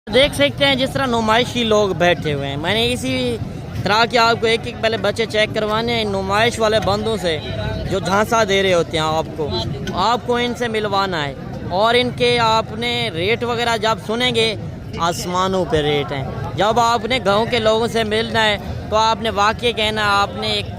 देख सकते हैं जिस तरह नुमाइशी लोग बैठे हुए हैं। मैंने इसी तरह के आपको एक एक पहले बच्चे चेक करवाने हैं नुमाइश वाले बंदों से जो झांसा दे रहे होते हैं। आपको इनसे मिलवाना है और इनके आपने रेट वगैरह जब सुनेंगे आसमानों पे रेट हैं। जब आपने गांव के लोगों से मिलना है तो आपने वाकई कहना आपने एक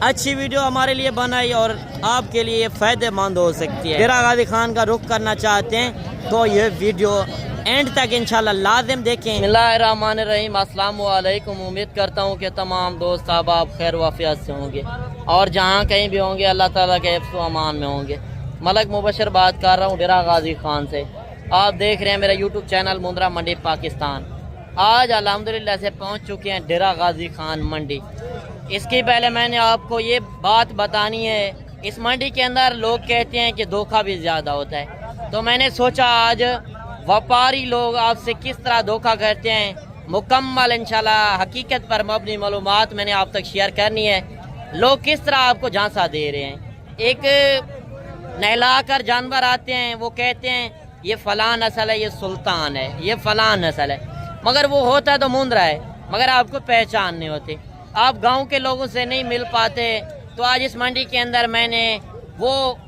अच्छी वीडियो हमारे लिए बनाई और आपके लिए फ़ायदेमंद हो सकती है। डेरा गाजी खान का रुख करना चाहते हैं तो ये वीडियो एंड तक इंशाल्लाह लाजिम देखें। बिस्मिल्लाहिर्रहमानिर्रहीम, अस्सलाम वालेकुम। उम्मीद करता हूँ कि तमाम दोस्त आप खैर वाफियत से होंगे और जहाँ कहीं भी होंगे अल्लाह ताला के हिफ्ज़ व अमान में होंगे। मलक मुबशर बात कर रहा हूँ डेरा गाजी खान से। आप देख रहे हैं मेरा यूट्यूब चैनल मुंद्रा मंडी पाकिस्तान। आज अल्हम्दुलिल्लाह से पहुँच चुके हैं डेरा गाजी खान मंडी। इसके पहले मैंने आपको ये बात बतानी है, इस मंडी के अंदर लोग कहते हैं कि धोखा भी ज़्यादा होता है, तो मैंने सोचा आज व्यापारी लोग आपसे किस तरह धोखा करते हैं मुकम्मल इंशाल्लाह हकीकत पर मबनी मालूमात मैंने आप तक शेयर करनी है। लोग किस तरह आपको झांसा दे रहे हैं। एक नहलाकर जानवर आते हैं, वो कहते हैं ये फ़लाँ नस्ल है, ये सुल्तान है, ये फ़लाँ नस्ल है, मगर वो होता तो मुंद्रा है, मगर आपको पहचान नहीं होती। आप गांव के लोगों से नहीं मिल पाते। तो आज इस मंडी के अंदर मैंने वो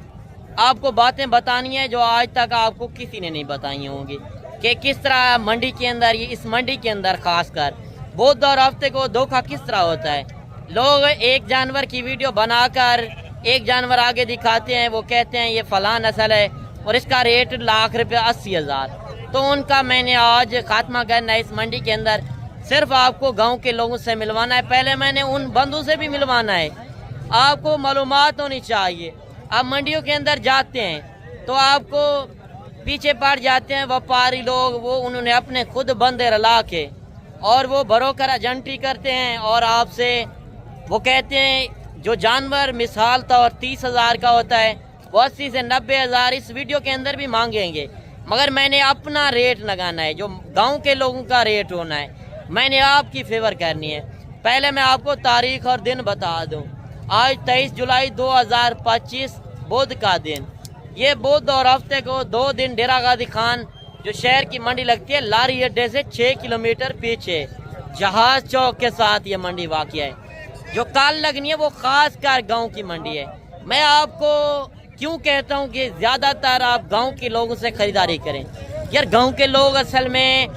आपको बातें बतानी है जो आज तक आपको किसी ने नहीं बताई होंगी कि किस तरह मंडी के अंदर, ये इस मंडी के अंदर खासकर बुध और हफ्ते को धोखा किस तरह होता है। लोग एक जानवर की वीडियो बनाकर एक जानवर आगे दिखाते हैं, वो कहते हैं ये फ़लाँ नस्ल है और इसका रेट लाख रुपये 80,000। तो उनका मैंने आज खात्मा करना है इस मंडी के अंदर। सिर्फ आपको गांव के लोगों से मिलवाना है, पहले मैंने उन बंदों से भी मिलवाना है। आपको मालूमात होनी चाहिए। आप मंडियों के अंदर जाते हैं तो आपको पीछे पड़ जाते हैं व्यापारी लोग, वो उन्होंने अपने खुद बंदे रला के और वो ब्रोकर एजेंटी करते हैं और आपसे वो कहते हैं जो जानवर मिसाल तौर 30,000 का होता है वो 80 से 90,000 इस वीडियो के अंदर भी मांगेंगे, मगर मैंने अपना रेट लगाना है, जो गाँव के लोगों का रेट होना है। मैंने आपकी फेवर करनी है। पहले मैं आपको तारीख और दिन बता दूं। आज 23 जुलाई 2025 बुध का दिन। ये बुध और हफ्ते को 2 दिन डेरा गाजी खान जो शहर की मंडी लगती है लारी अड्डे से 6 किलोमीटर पीछे जहाज चौक के साथ ये मंडी वाक़िया है। जो कल लगनी है वो खास कर गाँव की मंडी है। मैं आपको क्यों कहता हूँ कि ज़्यादातर आप गाँव के लोगों से ख़रीदारी करें। यार गाँव के लोग असल में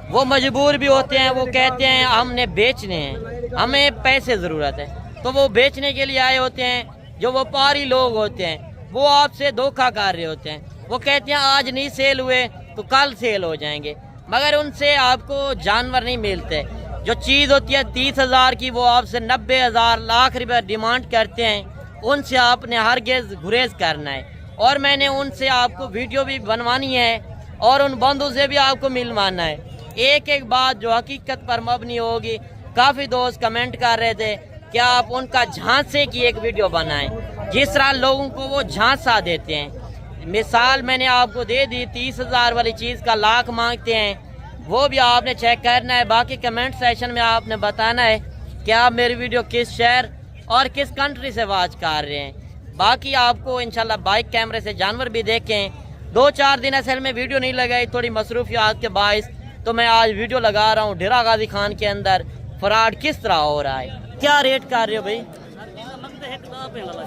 वो मजबूर भी होते हैं, वो कहते हैं हमने बेचने हैं, हमें पैसे ज़रूरत है, तो वो बेचने के लिए आए होते हैं। जो व्यापारी लोग होते हैं वो आपसे धोखा कर रहे होते हैं। वो कहते हैं आज नहीं सेल हुए तो कल सेल हो जाएंगे, मगर उनसे आपको जानवर नहीं मिलते। जो चीज़ होती है 30,000 की वो आपसे 90,000 लाख रुपये डिमांड करते हैं। उनसे आपने हरगिज़ गुरेज करना है और मैंने उनसे आपको वीडियो भी बनवानी है और उन बंदों से भी आपको मिलवाना है। एक एक बात जो हकीकत पर मबनी होगी। काफ़ी दोस्त कमेंट कर रहे थे कि आप उनका झांसे की एक वीडियो बनाएं, जिस तरह लोगों को वो झांसा देते हैं। मिसाल मैंने आपको दे दी, 30,000 वाली चीज़ का लाख मांगते हैं, वो भी आपने चेक करना है। बाकी कमेंट सेशन में आपने बताना है कि आप मेरी वीडियो किस शहर और किस कंट्री से वॉच कर रहे हैं। बाकी आपको इंशाल्लाह बाइक कैमरे से जानवर भी देखें। 2-4 दिन असल में वीडियो नहीं लगाई, थोड़ी मसरूफियात के बायस, तो मैं आज वीडियो लगा रहा हूँ डेरा गाजी खान के अंदर फ्रॉड किस तरह हो रहा है। क्या रेट कर रहे हो भाई?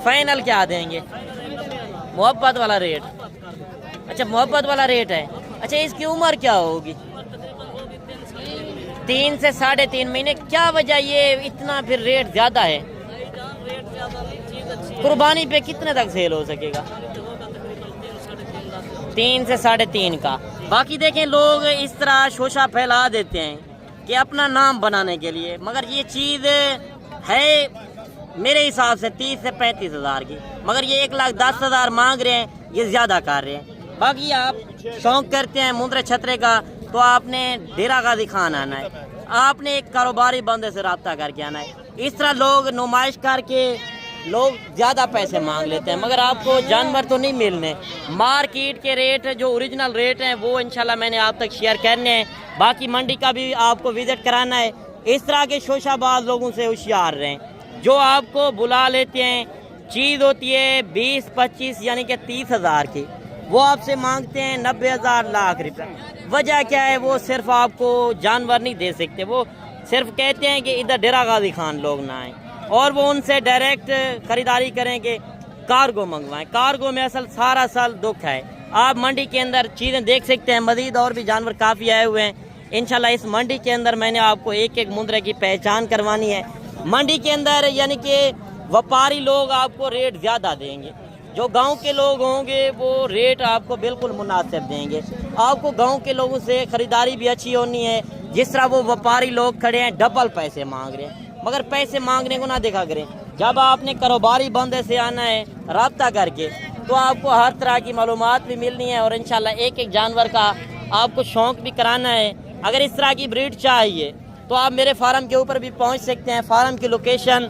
फाइनल क्या देंगे? मोहब्बत वाला रेट। अच्छा मोहब्बत वाला रेट है। अच्छा इसकी उम्र क्या होगी? 3 से 3.5 महीने। क्या वजह ये इतना फिर रेट ज़्यादा है? कुर्बानी पे कितने तक सेल हो सकेगा? 3 से 3.5 का। बाकी देखें लोग इस तरह शोशा फैला देते हैं कि अपना नाम बनाने के लिए, मगर ये चीज़ है मेरे हिसाब से 30 से 35,000 की, मगर ये 1,10,000 मांग रहे हैं, ये ज़्यादा कर रहे हैं। बाकी आप शौक़ करते हैं मुंद्रे छतरे का तो आपने डेरा गाजी खान आना है, आपने एक कारोबारी बंदे से रब्ता करके आना है। इस तरह लोग नुमाइश करके लोग ज़्यादा पैसे मांग लेते हैं, मगर आपको जानवर तो नहीं मिलने। मार्केट के रेट जो ओरिजिनल रेट हैं वो इंशाल्लाह मैंने आप तक शेयर करने हैं। बाकी मंडी का भी आपको विज़िट कराना है। इस तरह के शोशाबाज लोगों से होशियार रहें जो आपको बुला लेते हैं। चीज़ होती है 20-25 यानी कि 30,000 की, वो आपसे मांगते हैं 90,000 लाख रुपये। وجہ کیا ہے؟ وہ صرف آپ کو جانور نہیں دے سکتے، وہ صرف کہتے ہیں کہ ادھر ڈیرہ غازی خان لوگ نہ آئیں، اور وہ ان سے ڈائریکٹ خریداری کریں کہ کارگو منگوائیں۔ کارگو میں اصل سارا سال دکھ ہے۔ آپ منڈی کے اندر چیزیں دیکھ سکتے ہیں، مزید اور بھی جانور کافی آئے ہوئے ہیں۔ انشاءاللہ اس منڈی کے اندر میں نے آپ کو ایک ایک مندرے کی پہچان کروانی ہے۔ منڈی کے اندر یعنی کہ وپاری لوگ آپ کو ریٹ زیادہ دیں گے، جو گاؤں کے لوگ ہوں گے وہ ریٹ آپ کو بالکل مناسب دیں گے۔ آپ کو گاؤں کے لوگوں سے خریداری بھی اچھی ہونی ہے۔ جس طرح وہ وپاری لوگ کھڑے ہیں ڈبل پیسے مانگ رہے ہیں، مگر پیسے مانگنے کو نہ دیکھا کریں۔ جب آپ نے کاروباری بندے سے آنا ہے رابطہ کر کے، تو آپ کو ہر طرح کی معلومات بھی ملنی ہے، اور انشاءاللہ ایک ایک جانور کا آپ کو شوق بھی کرانا ہے۔ اگر اس طرح کی بریڈ چاہیے تو آپ میرے فارم کے اوپر بھی پہنچ سکتے ہیں۔ فارم کی لوکیشن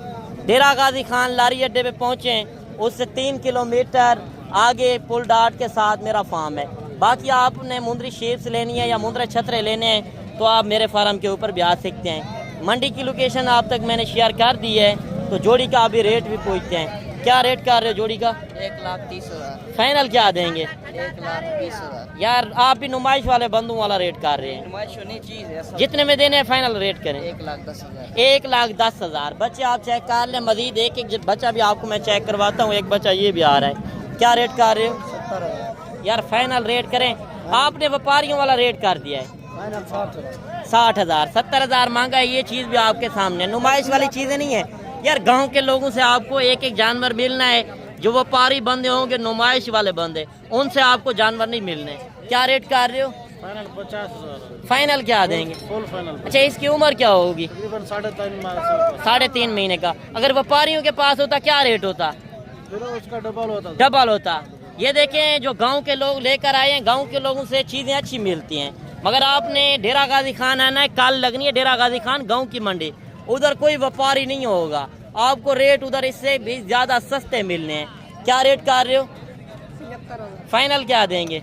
ڈیرہ غازی خان لاری اڈے پہ پہنچیں، اس سے 3 کلومیٹر آگے پل ڈاٹ کے ساتھ میرا فارم ہے۔ باقی آپ نے مندری شیپس لینی ہے یا مندرے چھترے لینے ہیں تو آپ میرے فارم کے اوپر بھی آ سکتے ہیں۔ منڈی کی لوکیشن آپ تک میں نے شیئر کر دی ہے، تو جوڑی کا ابھی ریٹ بھی پوچھتے ہیں۔ کیا ریٹ کر رہے ہو جوڑی کا؟ 1,30,000 فائنل کیا دیں گے؟ 1,20,000 یار آپ بھی نمائش والے بندوں والا ریٹ کر رہے ہیں، نمائش ہونی چیز ہے سب۔ جتنے میں دینے ہیں فائنل ریٹ کریں۔ 1,10,000 1,10,000 بچے آپ چیک کر لیں، مزید ایک ایک بچہ بھی آپ کو میں چیک کرواتا ہوں۔ ایک بچہ یہ بھی آ رہا ہے، کیا ریٹ کر رہے ہو؟ 70,000 یار فائنل ریٹ کریں، آپ نے وپاریوں والا ریٹ کر دیا ہے۔ فائنل 60,000 60,000 70,000 مانگا ہے، یہ چیز بھی آپ کے سامنے، نمائش والی چیزیں نہیں ہے یار۔ گاؤں کے لوگوں سے آپ کو ایک ایک جانور ملنا ہے، جو وپاری بندے ہوں گے نمائش والے بندے، ان سے آپ کو جانور نہیں ملنے۔ کیا ریٹ کر رہے ہو؟ فائنل 50,000 فائنل کیا دیں گے؟ فل فائنل اچھا اس کی عمر کیا ہوگی؟ تقریباً 3.5 3.5 مہینے کا۔ اگر وپاریوں کے پاس ہوتا کیا ریٹ ہوتا؟ پھر اس کا ڈبل ہوتا ڈبل ہوتا۔ یہ دیکھیں جو گاؤں کے لوگ لے کر آئے ہیں، گاؤں کے لوگوں سے چیزیں اچھی ملتی ہیں، مگر آپ نے ڈیرہ غازی خان آنا ہے، کل لگنی ہے ڈیرہ غازی خان گاؤں کی منڈی، ادھر کوئی وپاری نہیں ہوگا، آپ کو ریٹ ادھر اس سے بھی زیادہ سستے ملنے ہیں۔ کیا ریٹ کر رہے ہو؟ 73,000 فائنل کیا دیں گے؟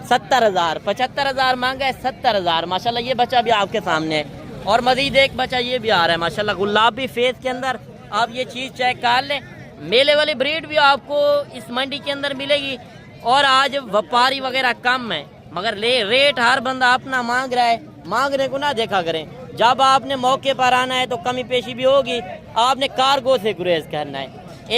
70,000 75,000 مانگا ہے، 70,000 ماشاءاللہ یہ بچہ بھی آپ کے سامنے ہے، اور مزید ایک بچہ یہ بھی آ رہا ہے ماشاءاللہ گلابی فیس کے اندر۔ آپ یہ چیز چیک کر لیں، میلے والی بریڈ بھی آپ کو اس منڈی کے اندر ملے گی، اور آج وپاری وغیرہ کم ہے، مگر ریٹ ہر بندہ اپنا مانگ رہا ہے، مانگنے کو نہ دیکھا کریں۔ جب آپ نے موقع پر آنا ہے تو کمی پیشی بھی ہوگی، آپ نے کارگو سے گریز کرنا ہے،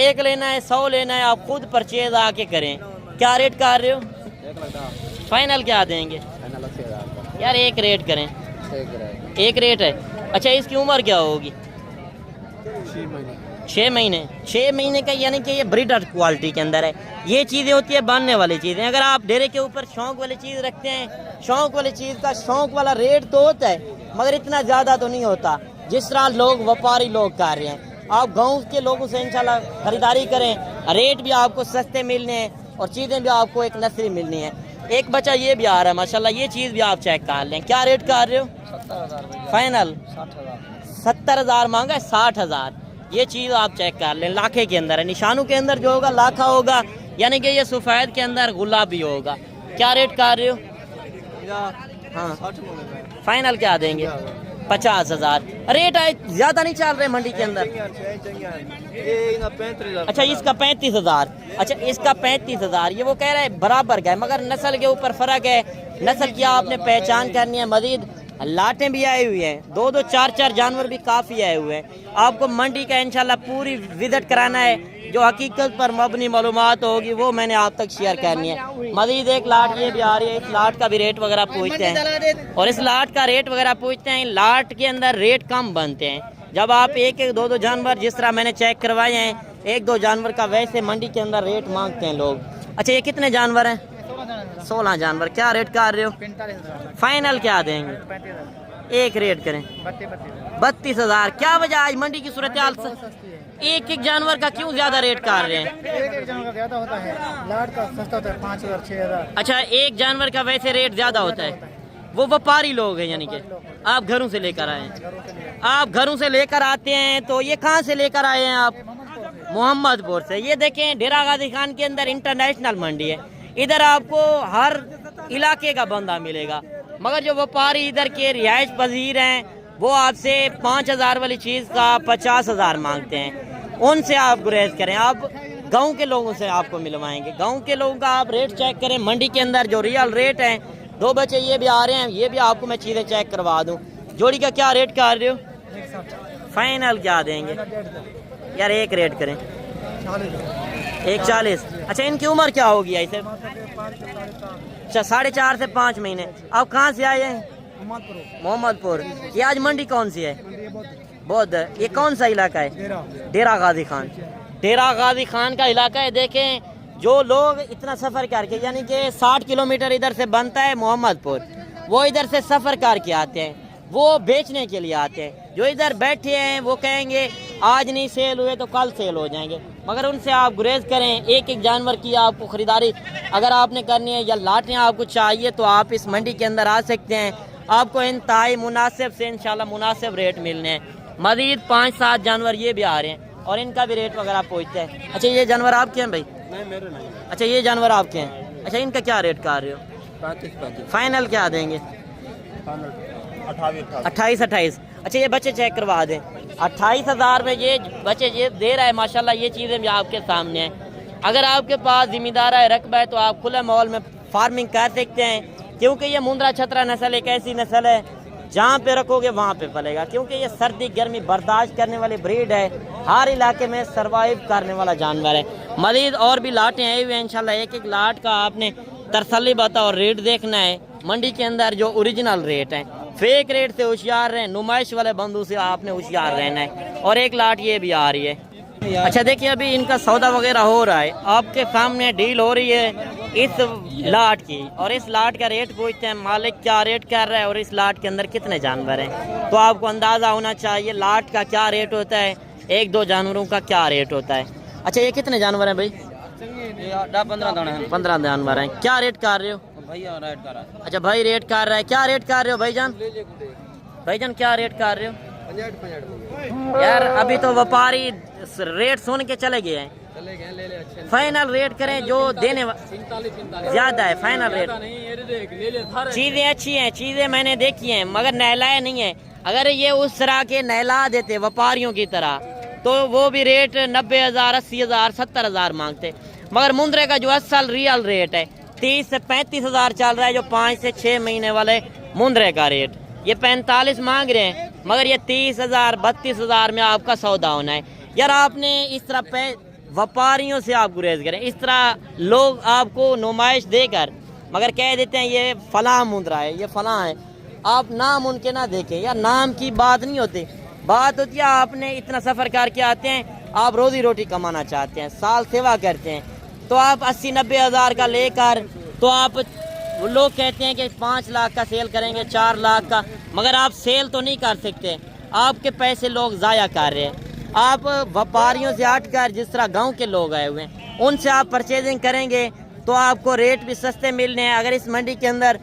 1 لینا ہے 100 لینا ہے، آپ خود پرچیز آ کے کریں۔ کیا ریٹ کر رہے ہو؟ 1,10,000 فائنل کیا دیں گے؟ فائنل 80,000 یار ایک ریٹ کریں، ٹھیک ایک ریٹ ہے۔ اچھا اس کی عمر کیا ہوگی؟ 6 مہینے 6 مہینے کا، یعنی کہ یہ بریڈر کوالٹی کے اندر ہے۔ یہ چیزیں ہوتی ہے باننے والی چیزیں۔ اگر آپ ڈیرے کے اوپر شوق والی چیز رکھتے ہیں، شوق والی چیز کا شوق والا ریٹ تو ہوتا ہے، مگر اتنا زیادہ تو نہیں ہوتا جس طرح لوگ وپاری لوگ کر رہے ہیں۔ آپ گاؤں کے لوگوں سے انشاءاللہ خریداری کریں، ریٹ بھی آپ کو سستے ملنے ہیں اور چیزیں بھی آپ کو ایک نسلی ملنی ہے۔ ایک بچہ یہ بھی آ رہا ہے ماشاءاللہ، یہ چیز بھی آپ چیک کر لیں۔ کیا ریٹ کر رہے ہو؟ 70,000 فائنل 60,000 70,000 مانگا ہے، 60,000 یہ چیز آپ چیک کر لیں، لاکھے کے اندر ہے، نشانوں کے اندر جو ہوگا لاکھا ہوگا، یعنی کہ یہ سفید کے اندر گلابی ہوگا۔ کیا ریٹ کر رہے ہو؟ ہاں فائنل کیا دیں گے؟ 50,000 ریٹ آئے زیادہ نہیں چل رہے منڈی کے اندر۔ اچھا اس کا 35,000، اچھا اس کا 35,000، یہ وہ کہہ رہے ہیں برابر کا ہے، مگر نسل کے اوپر فرق ہے، نسل کی آپ نے پہچان کرنی ہے۔ مزید لاٹیں بھی آئی ہوئی ہیں، 2 4 جانور بھی کافی آئے ہوئے ہیں۔ آپ کو منڈی کا انشاءاللہ پوری وزٹ کرانا ہے، جو حقیقت پر مبنی معلومات ہوگی وہ میں نے آپ تک شیئر کرنی ہے۔ مزید ایک لاٹ یہ بھی آ رہی ہے، اس لاٹ کا بھی ریٹ وغیرہ پوچھتے ہیں، اور اس لاٹ کا ریٹ وغیرہ پوچھتے ہیں۔ لاٹ کے اندر ریٹ کم بنتے ہیں، جب آپ ایک 2 جانور جس طرح میں نے چیک کروائے ہیں، 1 2 جانور کا ویسے منڈی کے اندر ریٹ مانگتے ہیں لوگ۔ اچھا یہ کتنے جانور ہیں؟ 16 جانور۔ کیا ریٹ کر رہے ہو؟ 45,000 فائنل کیا دیں گے؟ 35,000 ایک ریٹ کریں 32,000۔ کیا وجہ آج منڈی کی صورتحال سے ایک جانور کا کیوں زیادہ ریٹ کر رہے ہیں؟ ایک جانور کا زیادہ ہوتا ہے، لاٹ کا سستا ہوتا ہے 5,000 6,000۔ اچھا ایک جانور کا ویسے ریٹ زیادہ ہوتا ہے، وہ وپاری لوگ ہیں، یعنی کہ آپ گھروں سے لے کر آئے ہیں، آپ گھروں سے لے کر آتے ہیں، تو یہ کہاں سے لے کر آئے ہیں آپ؟ محمد پور سے۔ یہ دیکھیں ڈیرہ غازی خان کے اندر انٹرنیشنل منڈی ہے، ادھر آپ کو ہر علاقے کا بندہ ملے گا، مگر جو وپاری ادھر کے رہائش پذیر ہیں وہ آپ سے 5,000 والی چیز کا 50,000 مانگتے ہیں، ان سے آپ گریز کریں۔ آپ گاؤں کے لوگوں سے آپ کو ملوائیں گے، گاؤں کے لوگوں کا آپ ریٹ چیک کریں، منڈی کے اندر جو ریئل ریٹ ہیں दो बच्चे ये भी आ रहे हैं, ये भी आपको मैं चीज़ें चेक करवा दूँ। जोड़ी का क्या रेट कर रहे हो? 160 फाइनल क्या देंगे 1.5 यार? एक रेट करें 40 140। अच्छा इनकी उम्र क्या होगी ऐसे? 5 से 4.5 अच्छा 4.5 से 5 महीने। आप कहाँ से आए हैं? मोहम्मदपुर। ये आज मंडी कौन सी है? बौद्ध। ये कौन सा इलाका है? डेरा गाजी खान। डेरा गाजी खान का इलाका है। देखें जो लोग इतना सफ़र करके, यानी कि 60 किलोमीटर इधर से बनता है मोहम्मदपुर, वो इधर से सफ़र करके आते हैं, वो बेचने के लिए आते हैं। जो इधर बैठे हैं वो कहेंगे आज नहीं सेल हुए तो कल सेल हो जाएंगे, मगर उनसे आप गुरेज करें। एक एक जानवर की आपको ख़रीदारी अगर आपने करनी है या लाटें आपको चाहिए तो आप इस मंडी के अंदर आ सकते हैं। आपको इंतहाई मुनासिब से इंशाल्लाह मुनासिब रेट मिलने हैं। मज़ीद 5-7 जानवर ये भी आ रहे हैं और इनका भी रेट वगैरह पूछते हैं। अच्छा ये जानवर आपके हैं भाई? नहीं मेरे नहीं। अच्छा ये जानवर आपके हैं। अच्छा इनका क्या रेट कर रहे हो? 35 फाइनल क्या देंगे? 28। अच्छा ये बच्चे चेक करवा दें। 28,000 में ये बच्चे ये दे रहा है माशाल्लाह। ये चीज़ें भी आपके सामने हैं। अगर आपके पास ज़िम्मेदार है रकबा है तो आप खुले माहौल में फार्मिंग कर सकते हैं, क्योंकि ये मुंद्रा छतरा नस्ल एक ऐसी नस्ल है जहाँ पे रखोगे वहाँ पे पलेगा, क्योंकि ये सर्दी गर्मी बर्दाश्त करने वाली ब्रीड है, हर इलाके में सरवाइव करने वाला जानवर है। मज़ीद और भी लाटें आई हुई हैं इंशाल्लाह। एक एक लाट का आपने तरसली बता और रेट देखना है। मंडी के अंदर जो ओरिजिनल रेट है, फेक रेट से होशियार रहें, नुमाइश वाले बंदू से आपने होशियार रहना है। और एक लाट ये भी आ रही है। अच्छा देखिए अभी इनका सौदा वगैरह हो रहा है, आपके सामने डील हो रही है इस लाट की, और इस लाट का रेट पूछते हैं मालिक क्या रेट कर रहा है और इस लाट के अंदर कितने जानवर हैं, तो आपको अंदाज़ा होना चाहिए लाट का क्या रेट होता है, एक दो जानवरों का क्या रेट होता है। अच्छा ये कितने जानवर हैं भाई? 15 दाने हैं। 15 जानवर हैं। क्या रेट कर रहे हो? भैया रेट कर रहा है। अच्छा भाई रेट कर रहा है। क्या रेट कर रहे हो भाईजान? भाईजान क्या रेट कर रहे हो? 65 यार अभी तो व्यापारी रेट सुन के चले गए हैं। चले गए ले ले अच्छे। फाइनल रेट करें जो देने 45 ज्यादा है। फाइनल रेट नहीं ये देख ले ले थारे। चीजें अच्छी हैं, चीजें मैंने देखी हैं, मगर नहलाए नहीं है। अगर ये उस तरह के नहला देते व्यापारियों की तरह तो वो भी रेट 90,000 80,000 70,000 मांगते, मगर मुंद्रे का जो असल रियल रेट है 30 से 35,000 चल रहा है, जो 5 से 6 महीने वाले मुंद्रे का रेट। ये 45 मांग रहे हैं, मगर ये 30,000 32,000 में आपका सौदा होना है। यार आपने इस तरह व्यापारियों से आप गुरेज करें। इस तरह लोग आपको नुमाइश देकर मगर कह देते हैं ये फलां मुंद्रा है, ये फलां है। आप नाम उनके ना देखें, या नाम की बात नहीं होती, बात होती है आपने इतना सफ़र करके आते हैं, आप रोज़ी रोटी कमाना चाहते हैं, साल सेवा करते हैं, तो आप 80-90 हज़ार का लेकर तो आप लोग कहते हैं कि 5 लाख का सेल करेंगे 4 लाख का, मगर आप सेल तो नहीं कर सकते, आपके पैसे लोग ज़ाया कर रहे हैं। आप व्यापारियों से हट कर जिस तरह गांव के लोग आए हुए हैं उनसे आप परचेजिंग करेंगे तो आपको रेट भी सस्ते मिलने हैं। अगर इस मंडी के अंदर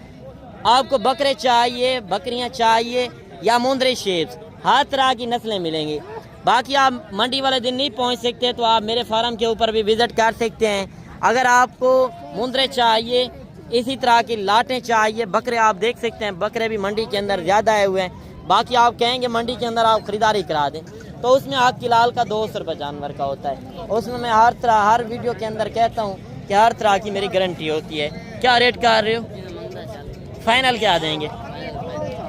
आपको बकरे चाहिए, बकरियां चाहिए या मुंद्री शेप्स, हर तरह की नस्लें मिलेंगी। बाकी आप मंडी वाले दिन नहीं पहुंच सकते तो आप मेरे फार्म के ऊपर भी विज़िट कर सकते हैं। अगर आपको मुंद्रे चाहिए, इसी तरह की लाटें चाहिए, बकरे आप देख सकते हैं, बकरे भी मंडी के अंदर ज़्यादा आए हुए हैं। बाकी आप कहेंगे मंडी के अंदर आप ख़रीदारी करा दें तो उसमें हक किलाल का 200 रुपये जानवर का होता है। उसमें मैं हर तरह हर वीडियो के अंदर कहता हूँ कि हर तरह की मेरी गारंटी होती है। क्या रेट कर रहे हो? फाइनल क्या देंगे?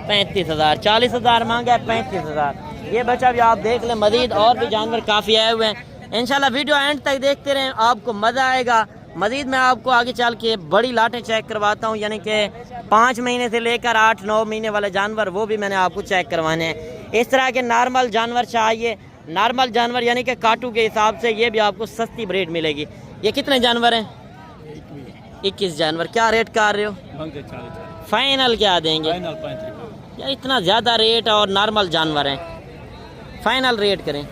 35,000। 40,000 मांगा है, 35,000। ये बच्चा भी आप देख लें। मज़ीद और भी जानवर काफ़ी आए हुए हैं। इंशाल्लाह वीडियो एंड तक देखते रहें, आपको मज़ा आएगा। मज़ीद मैं आपको आगे चल के बड़ी लाटें चेक करवाता हूँ, यानी कि 5 महीने से लेकर 8-9 महीने वाले जानवर, वो भी मैंने आपको चेक करवाने हैं। इस तरह के नॉर्मल जानवर चाहिए, नॉर्मल जानवर यानी कि काटू के हिसाब से, ये भी आपको सस्ती ब्रीड मिलेगी। ये कितने जानवर हैं? 21 जानवर। क्या रेट कर रहे हो? फाइनल क्या देंगे? यार इतना ज़्यादा रेट और नॉर्मल जानवर हैं, फाइनल रेट करें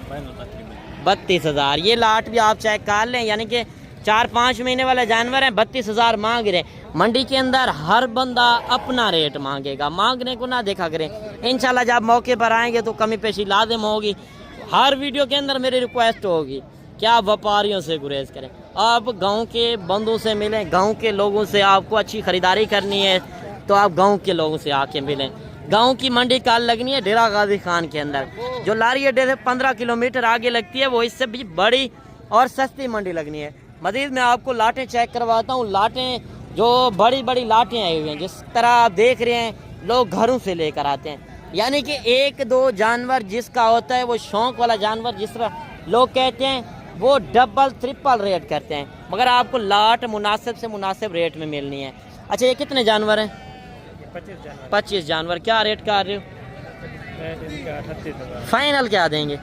32,000। ये लाट भी आप चेक कर लें, यानी कि 4-5 महीने वाले जानवर हैं, 32,000 मांग रहे हैं। मंडी के अंदर हर बंदा अपना रेट मांगेगा, मांगने को ना देखा करें। इंशाल्लाह जब मौके पर आएंगे तो कमी पेशी लाजिम होगी। हर वीडियो के अंदर मेरी रिक्वेस्ट होगी कि आप व्यापारियों से गुरेज करें, आप गांव के बंदों से मिलें, गांव के लोगों से। आपको अच्छी ख़रीदारी करनी है तो आप गांव के लोगों से आके मिलें। गांव की मंडी कल लगनी है डेरा गाजी खान के अंदर, जो लारी अड्डे से 15 किलोमीटर आगे लगती है, वो इससे भी बड़ी और सस्ती मंडी लगनी है। मज़ीद मैं आपको लाटें चेक करवाता हूँ। लाटें जो बड़ी बड़ी लाटें आई हुई हैं, जिस तरह आप देख रहे हैं लोग घरों से लेकर आते हैं, यानी कि एक दो जानवर जिसका होता है वो शौक वाला जानवर, जिस तरह लोग कहते हैं, वो डबल ट्रिपल रेट करते हैं, मगर आपको लाट मुनासिब से मुनासिब रेट में मिलनी है। अच्छा, ये कितने जानवर हैं? 25 जानवर। क्या रेट कर रहे हो? फाइनल क्या देंगे?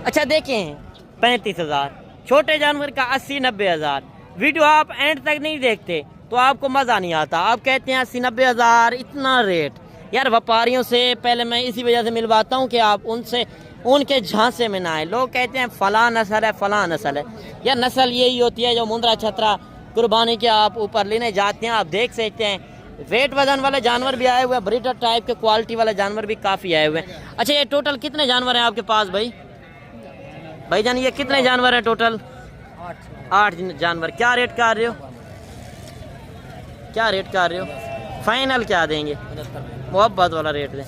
अच्छा देखें, 35,000। छोटे जानवर का 80-90 हज़ार। वीडियो आप एंड तक नहीं देखते तो आपको मज़ा नहीं आता, आप कहते हैं 80-90 हज़ार इतना रेट। यार व्यापारियों से पहले मैं इसी वजह से मिलवाता हूँ कि आप उनसे उनके झांसे में ना आए। लोग कहते हैं फ़लाँ नस्ल है, फ़लाँ नस्ल है। यार नस्ल यही होती है जो मुंद्रा छतरा कुर्बानी के आप ऊपर लेने जाते हैं। आप देख सकते हैं वेट वजन वाले जानवर भी आए हुए हैं, ब्रीडर टाइप के क्वालिटी वाले जानवर भी काफ़ी आए हुए हैं। अच्छा, ये टोटल कितने जानवर हैं आपके पास भाई जान, ये कितने जानवर हैं टोटल? 8 जानवर। क्या रेट कर रहे हो? क्या रेट कर रहे हो? फाइनल क्या देंगे? मोहब्बत वाला रेट दें।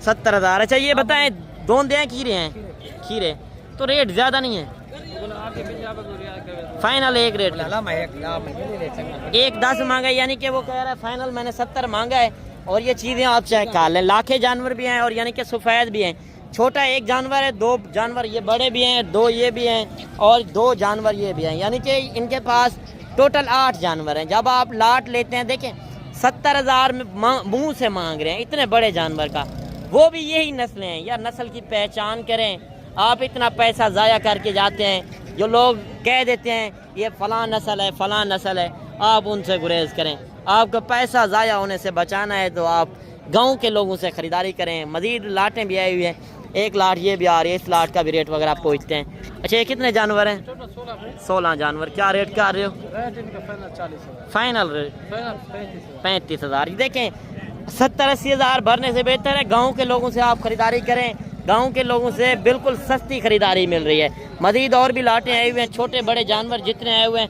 70,000। अच्छा ये बताएं, दोंदे हैं खीरे हैं? खीरे तो रेट ज़्यादा नहीं है। फाइनल एक रेट 1,10 मांगा है, यानी कि वो कह रहा है फाइनल मैंने 70 मांगा है। और ये चीज़ें आप चेक कर लें, लाखे जानवर भी हैं और यानी कि सफ़ेद भी हैं। छोटा एक जानवर है, 2 जानवर ये बड़े भी हैं, 2 ये भी हैं और 2 जानवर ये भी हैं, यानी कि इनके पास टोटल 8 जानवर हैं। जब आप लाट लेते हैं, देखें 70,000 में मुंह से मांग रहे हैं इतने बड़े जानवर का, वो भी यही नस्लें हैं। यार नस्ल की पहचान करें। आप इतना पैसा ज़ाया करके जाते हैं, जो लोग कह देते हैं ये फ़लाँ नस्ल है, फ़लाँ नस्ल है, आप उनसे गुरेज करें। आपको पैसा ज़ाया होने से बचाना है तो आप गांव के लोगों से ख़रीदारी करें। मज़ीद लाटें भी आई हुई हैं, एक लाट ये भी आ रही है, इस लाट का भी रेट वगैरह पूछते हैं। अच्छा ये कितने जानवर हैं? 16 जानवर। क्या रेट कर रहे हो? Final rate 35,000। देखें 70-80 हज़ार भरने से बेहतर है गांव के लोगों से आप ख़रीदारी करें। गांव के लोगों से बिल्कुल सस्ती ख़रीदारी मिल रही है। मज़ीद और भी लाटें आई हुए हैं, छोटे बड़े जानवर जितने आए हुए हैं।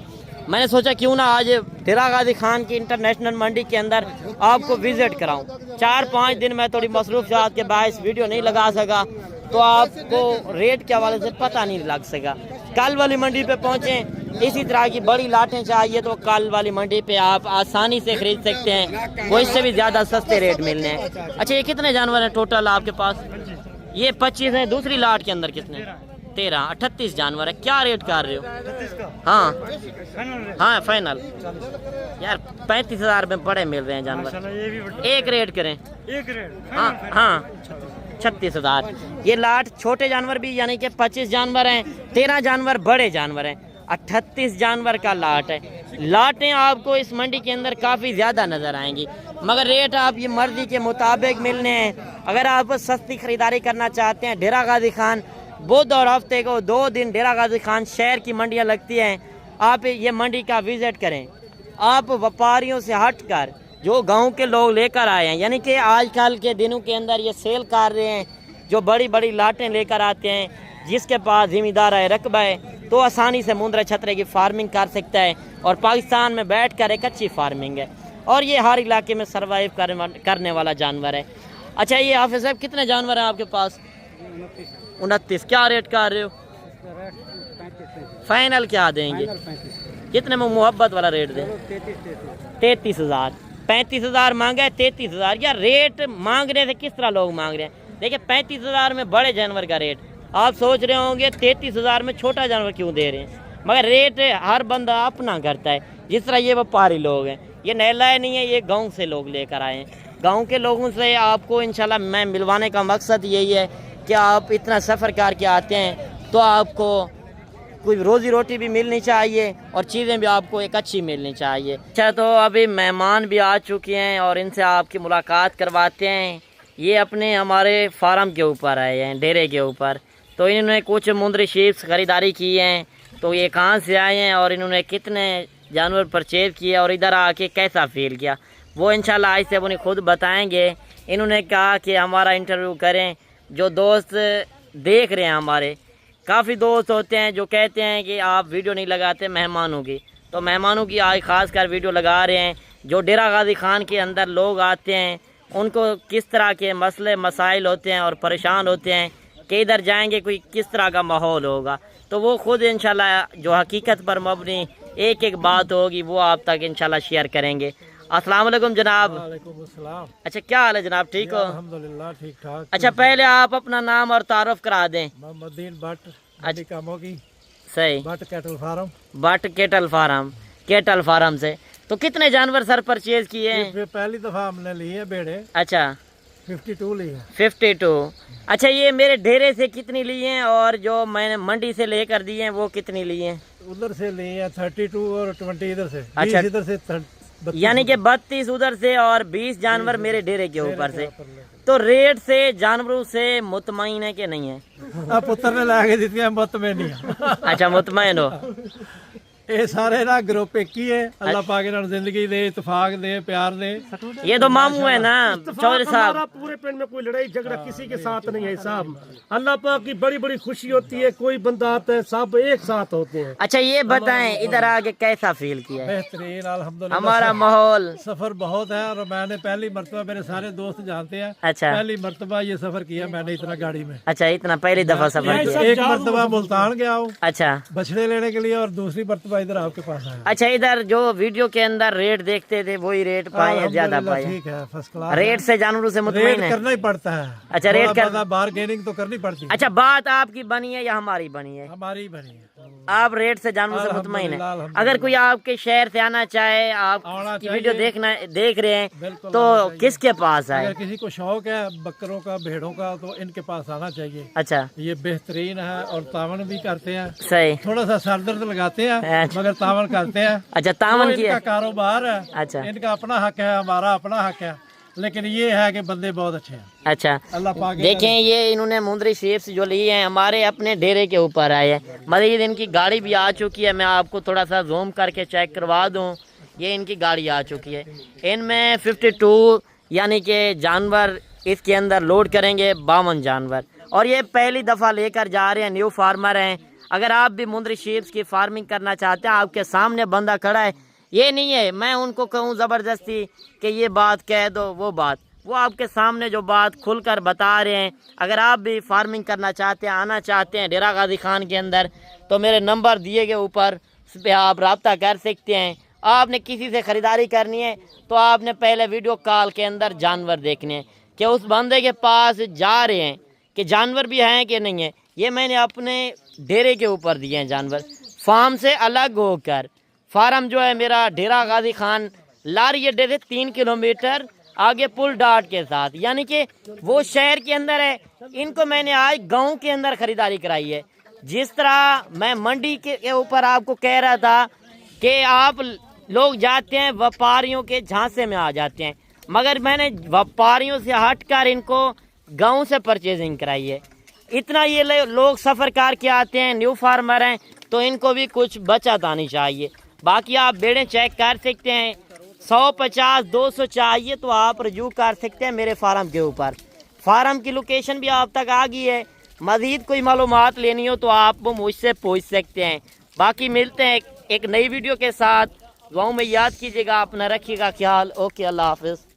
मैंने सोचा क्यों ना आज डेरा गाजी खान की इंटरनेशनल मंडी के अंदर आपको विज़िट कराऊं। 4-5 दिन मैं थोड़ी मसरूफ़ियात के बायस वीडियो नहीं लगा सका, तो आपको रेट के हवाले से पता नहीं लग सका। कल वाली मंडी पे पहुँचें, इसी तरह की बड़ी लाटें चाहिए तो कल वाली मंडी पे आप आसानी से ख़रीद सकते हैं, वो इससे भी ज़्यादा सस्ते रेट मिलने हैं। अच्छा ये कितने जानवर हैं टोटल आपके पास? ये 25 हैं। दूसरी लाट के अंदर कितने? 13। 38 जानवर है। क्या रेट कर रहे हो? हाँ फाइनल। यार 35,000 में बड़े मिल रहे हैं जानवर। एक रेट करें। हाँ 36,000। ये लाट छोटे जानवर भी यानी कि 25 जानवर हैं, 13 जानवर बड़े जानवर हैं, 38 जानवर का लाट है। लाटें आपको इस मंडी के अंदर काफ़ी ज़्यादा नज़र आएंगी, मगर रेट आप ये मर्जी के मुताबिक मिलने हैं। अगर आप सस्ती ख़रीदारी करना चाहते हैं, डेरा गाजी खान बुध और हफ्ते को 2 दिन डेरा गाजी खान शहर की मंडियां लगती हैं, आप ये मंडी का विज़िट करें। आप व्यापारियों से हट कर जो गांव के लोग लेकर आए हैं, यानी कि आजकल के दिनों के अंदर ये सेल कर रहे हैं, जो बड़ी बड़ी लाटें लेकर आते हैं, जिसके पास ज़िम्मेदार है रकबा है, तो आसानी से मुंद्रा छतरे की फार्मिंग कर सकता है। और पाकिस्तान में बैठ कर एक अच्छी फार्मिंग है और ये हर इलाके में सर्वाइव करने वाला जानवर है। अच्छा ये हाफिज़ साहब कितने जानवर हैं आपके पास? 29। क्या रेट कर रहे हो? फाइनल क्या देंगे? कितने में मोहब्बत वाला रेट दें? 33,000। 35,000 मांगा है, 33,000। यार रेट मांग रहे थे किस तरह लोग मांग रहे हैं। देखिए 35,000 में बड़े जानवर का रेट, आप सोच रहे होंगे 33,000 में छोटा जानवर क्यों दे रहे हैं, मगर रेट हर बंदा अपना करता है। जिस तरह ये व्यापारी लोग हैं, ये नहलाए नहीं है, ये गांव से लोग लेकर आए हैं। गांव के लोगों से आपको इंशाल्लाह मैं मिलवाने का मकसद यही है कि आप इतना सफ़र करके आते हैं तो आपको कोई रोज़ी रोटी भी मिलनी चाहिए और चीज़ें भी आपको एक अच्छी मिलनी चाहिए। अच्छा तो अभी मेहमान भी आ चुके हैं और इनसे आपकी मुलाकात करवाते हैं। ये अपने हमारे फार्म के ऊपर आए हैं, डेरे के ऊपर। तो इन्होंने कुछ मुंद्री शीप्स ख़रीदारी की हैं, तो ये कहाँ से आए हैं और इन्होंने कितने जानवर परचेज़ किए और इधर आके कैसा फील किया, वो इंशाल्लाह आज से उन्हें खुद बताएंगे। इन्होंने कहा कि हमारा इंटरव्यू करें। जो दोस्त देख रहे हैं, हमारे काफ़ी दोस्त होते हैं जो कहते हैं कि आप वीडियो नहीं लगाते मेहमानों की, तो मेहमानों की आज ख़ास कर वीडियो लगा रहे हैं। जो डेरा गाजी खान के अंदर लोग आते हैं, उनको किस तरह के मसले मसाइल होते हैं और परेशान होते हैं कि इधर जाएंगे कोई किस तरह का माहौल होगा, तो वो ख़ुद इंशाल्लाह जो हकीकत पर मबनी ایک ایک بات ہوگی وہ آپ تک انشاءاللہ شیئر کریں گے. السلام علیکم جناب. वालेकुम अस्सलाम. اچھا کیا حال ہے جناب, ٹھیک ہو؟ अल्हम्दुलिल्लाह ठीक ठाक. اچھا پہلے آپ اپنا نام اور تعارف کرا دیں. मोहम्मदीन भट्ट, मंडी कामों की, صحیح. Butt cattle farm. Butt cattle farm سے. تو کتنے جانور سر پرچیز کیے ہیں؟ ये पहली दफा हमने ली है भेड़े, اچھا 52 ली है. 52. اچھا یہ میرے ڈیرے سے کتنی لی ہیں اور جو میں نے منڈی سے لے کر دی ہیں وہ کتنی لی ہیں؟ उधर से ली है 32 और 20 इधर से. अच्छा. 20 इधर से 32 یعنی کہ 32 ادھر سے اور 20 جانور میرے ڈیرے کے اوپر سے. تو ریٹ سے جانوروں سے مطمئن ہے کہ نہیں ہے؟ अब पुत्र ने लाके दी थी मत में नहीं. اچھا مطمئن ہو. ये सारे ना ग्रुप एक ही है. अल्लाह पाक इन्हें जिंदगी दे, इत्तेफाक दे, प्यार दे. یہ تو ماموں ہے نا چودھری صاحب. ہمارا پورے پنڈ میں کوئی لڑائی جھگڑا کسی کے ساتھ نہیں ہے صاحب. اللہ پاک کی بڑی بڑی خوشی ہوتی ہے, کوئی بندہ آتا ہے سب ایک ساتھ ہوتے ہیں. اچھا یہ بتائیں ادھر آگے کیسا فیل کیا ہے बेहतरीन अल्हम्दुलिल्लाह. ہمارا ماحول؟ सफर बहुत है और मैंने पहली मर्तबा, मेरे सारे दोस्त जानते हैं, اچھا पहली मर्तबा ये सफर किया मैंने इतना गाड़ी में. اچھا اتنا پہلی دفعہ سفر کیا. एक मर्तबा मुल्तान गया हूँ اچھا बछड़े लेने के लिए और दूसरी मर्तबा इधर आपके पास आया. اچھا ادھر جو ویڈیو کے اندر ریٹ دیکھتے تھے وہی ریٹ پائے ہیں, زیادہ अल्हम्दुलिल्लाह پائے ہیں؟ ठीक है, फर्स्ट क्लास. ریٹ سے جانوروں سے रेट مطمئن ہے؟ करना ही पड़ता है. अच्छा, रेट कर- बार्गेनिंग तो करनी पड़ती है. اچھا بات آپ کی بنی ہے یا ہماری بنی ہے؟ हमारी बनी है. آپ ریٹ سے جانوروں سے مطمئن ہیں؟ الحمدللہ. اگر کوئی آپ کے شہر سے آنا چاہے, آپ آنا کی چاہیے. ویڈیو دیکھ رہے ہیں بالکل تو آنا چاہیے. کس کے پاس آئے؟ अगर किसी को शौक है बकरों का, भेड़ों का, तो इनके पास आना चाहिए. اچھا ये बेहतरीन है और तावन भी करते हैं. صحیح. थोड़ा सा सर दर्द लगाते हैं अच्छा. मगर तावन करते हैं. اچھا वो تعاون کیا इनका कारोबार है, अच्छा. इनका अपना हक है, हमारा अपना हक है, लेकिन ये है कि बंदे बहुत अच्छे हैं. اچھا अल्लाह पाक دیکھیں یہ انہوں نے مندری شیپس جو لی ہیں ہمارے اپنے ڈیرے کے اوپر آئے ہیں. مزید ان کی گاڑی بھی آ چکی ہے, میں آپ کو تھوڑا سا زوم کر کے چیک کروا دوں. یہ ان کی گاڑی آ چکی ہے. ان میں 52 یعنی کہ جانور اس کے اندر لوڈ کریں گے, 52 جانور. اور یہ پہلی دفعہ لے کر جا رہے ہیں, نیو فارمر ہیں. اگر آپ بھی مندری شیپس کی فارمنگ کرنا چاہتے ہیں, آپ کے سامنے بندہ کھڑا ہے. یہ نہیں ہے میں ان کو کہوں زبردستی کہ یہ بات کہہ دو وہ بات, وہ آپ کے سامنے جو بات کھل کر بتا رہے ہیں. اگر آپ بھی فارمنگ کرنا چاہتے ہیں, آنا چاہتے ہیں ڈیرہ غازی خان کے اندر, تو میرے نمبر دیے گئے اوپر, اس پہ آپ رابطہ کر سکتے ہیں. آپ نے کسی سے خریداری کرنی ہے تو آپ نے پہلے ویڈیو کال کے اندر جانور دیکھنے ہیں کہ اس بندے کے پاس جا رہے ہیں کہ جانور بھی ہیں کہ نہیں ہیں. یہ میں نے اپنے ڈیرے کے اوپر دیے ہیں جانور, فارم سے الگ ہو کر. فارم جو ہے میرا ڈیرہ غازی خان لاری اڈے سے 3 کلومیٹر آگے پل ڈاٹ کے ساتھ, یعنی کہ وہ شہر کے اندر ہے. ان کو میں نے آج گاؤں کے اندر خریداری کرائی ہے. جس طرح میں منڈی کے اوپر آپ کو کہہ رہا تھا کہ آپ لوگ جاتے ہیں وپاریوں کے جھانسے میں آ جاتے ہیں, مگر میں نے وپاریوں سے ہٹ کر ان کو گاؤں سے پرچیزنگ کرائی ہے. اتنا یہ لوگ سفر کر کے آتے ہیں, نیو فارمر ہیں, تو ان کو بھی کچھ بچت آنی چاہیے. باقی آپ بیڑیں چیک کر سکتے ہیں, 150 200 چاہیے تو آپ رجوع کر سکتے ہیں میرے فارم کے اوپر. فارم کی لوکیشن بھی آپ تک آ گئی ہے. مزید کوئی معلومات لینی ہو تو آپ وہ مجھ سے پوچھ سکتے ہیں. باقی ملتے ہیں ایک نئی ویڈیو کے ساتھ. دعاؤں میں یاد کیجیے گا, اپنا رکھیے گا خیال. اوکے, اللہ حافظ.